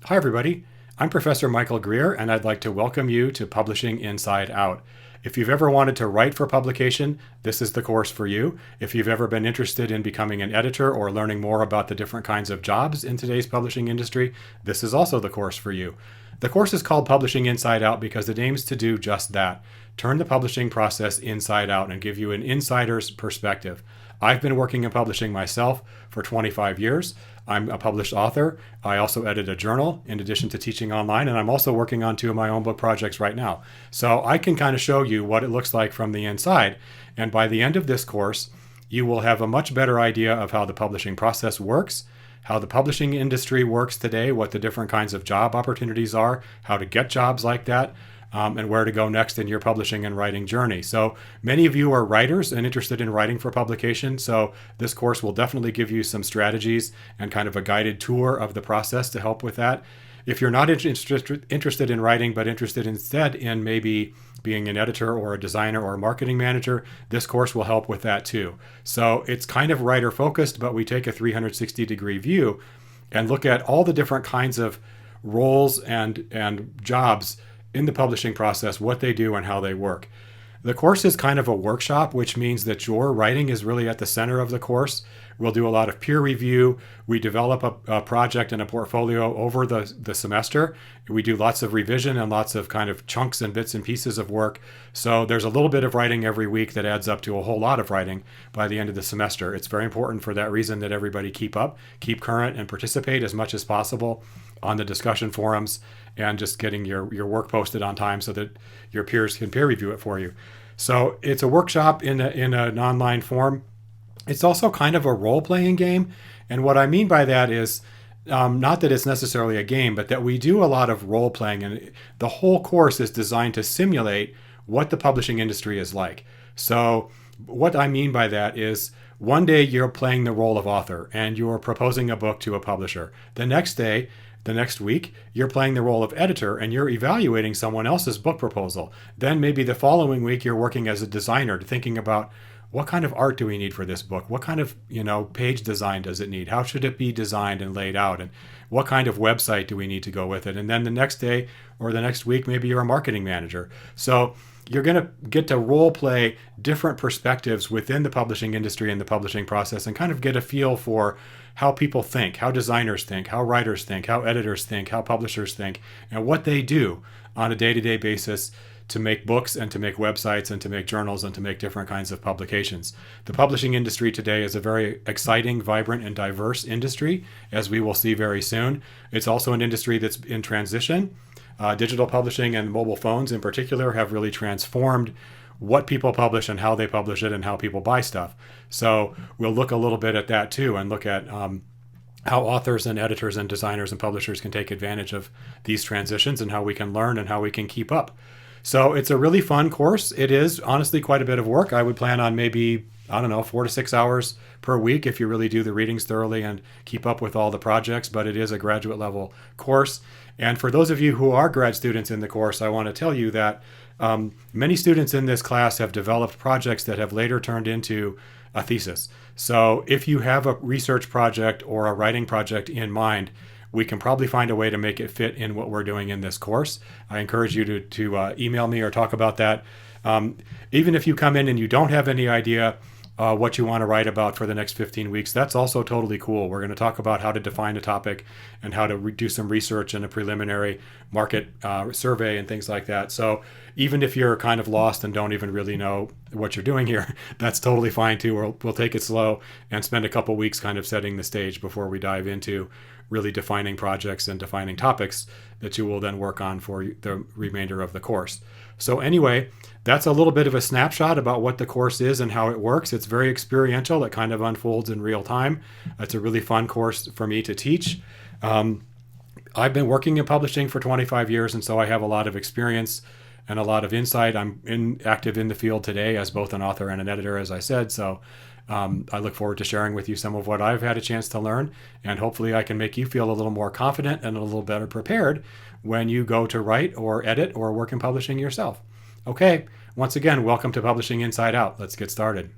Hi, everybody. I'm Professor Michael Greer, and I'd like to welcome you to Publishing Inside Out. If you've ever wanted to write for publication, this is the course for you. If you've ever been interested in becoming an editor or learning more about the different kinds of jobs in today's publishing industry, this is also the course for you. The course is called Publishing Inside Out because it aims to do just that: turn the publishing process inside out and give you an insider's perspective. I've been working in publishing myself for 25 years. I'm a published author. I also edit a journal in addition to teaching online, and I'm also working on two of my own book projects right now. So I can kind of show you what it looks like from the inside. And by the end of this course, you will have a much better idea of how the publishing process works, how the publishing industry works today, what the different kinds of job opportunities are, how to get jobs like that, and where to go next in your publishing and writing journey. So many of you are writers and interested in writing for publication. So this course will definitely give you some strategies and kind of a guided tour of the process to help with that. If you're not interested in writing, but interested instead in maybe being an editor or a designer or a marketing manager, this course will help with that too. So it's kind of writer focused, but we take a 360-degree view and look at all the different kinds of roles and jobs in the publishing process, what they do and how they work. The course is kind of a workshop, which means that your writing is really at the center of the course. We'll do a lot of peer review. We develop a project and a portfolio over the semester. We do lots of revision and lots of kind of chunks and bits and pieces of work. So there's a little bit of writing every week that adds up to a whole lot of writing by the end of the semester. It's very important for that reason that everybody keep current, and participate as much as possible on the discussion forums, and just getting your work posted on time so that your peers can peer review it for you. So it's a workshop in an online form. It's also kind of a role-playing game. And what I mean by that is not that it's necessarily a game, but that we do a lot of role-playing. And the whole course is designed to simulate what the publishing industry is like. So what I mean by that is, one day you're playing the role of author and you're proposing a book to a publisher. The next week, you're playing the role of editor and you're evaluating someone else's book proposal. Then maybe the following week, you're working as a designer, thinking about what kind of art do we need for this book? What kind of, page design does it need? How should it be designed and laid out? And what kind of website do we need to go with it? And then the next day or the next week, maybe you're a marketing manager. So you're going to get to role play different perspectives within the publishing industry and the publishing process, and kind of get a feel for how people think, how designers think, how writers think, how editors think, how publishers think, and what they do on a day-to-day basis to make books and to make websites and to make journals and to make different kinds of publications. The publishing industry today is a very exciting, vibrant, and diverse industry, as we will see very soon. It's also an industry that's in transition. Digital publishing and mobile phones in particular have really transformed what people publish and how they publish it and how people buy stuff. So we'll look a little bit at that too, and look at how authors and editors and designers and publishers can take advantage of these transitions, and how we can learn and how we can keep up. So it's a really fun course. It is honestly quite a bit of work. I would plan on maybe, 4 to 6 hours per week if you really do the readings thoroughly and keep up with all the projects, but it is a graduate level course. And for those of you who are grad students in the course, I want to tell you that many students in this class have developed projects that have later turned into a thesis. So if you have a research project or a writing project in mind, we can probably find a way to make it fit in what we're doing in this course. I encourage you to email me or talk about that. Even if you come in and you don't have any idea what you want to write about for the next 15 weeks, that's also totally cool. We're going to talk about how to define a topic and how to do some research and a preliminary market survey and things like that. So even if you're kind of lost and don't even really know what you're doing here, that's totally fine too. We'll take it slow and spend a couple weeks kind of setting the stage before we dive into really defining projects and defining topics that you will then work on for the remainder of the course. So anyway, that's a little bit of a snapshot about what the course is and how it works. It's very experiential. It kind of unfolds in real time. It's a really fun course for me to teach. I've been working in publishing for 25 years, and so I have a lot of experience and a lot of insight. I'm active in the field today as both an author and an editor, as I said. So I look forward to sharing with you some of what I've had a chance to learn, and hopefully I can make you feel a little more confident and a little better prepared when you go to write or edit or work in publishing yourself. Okay, once again, welcome to Publishing Inside Out. Let's get started.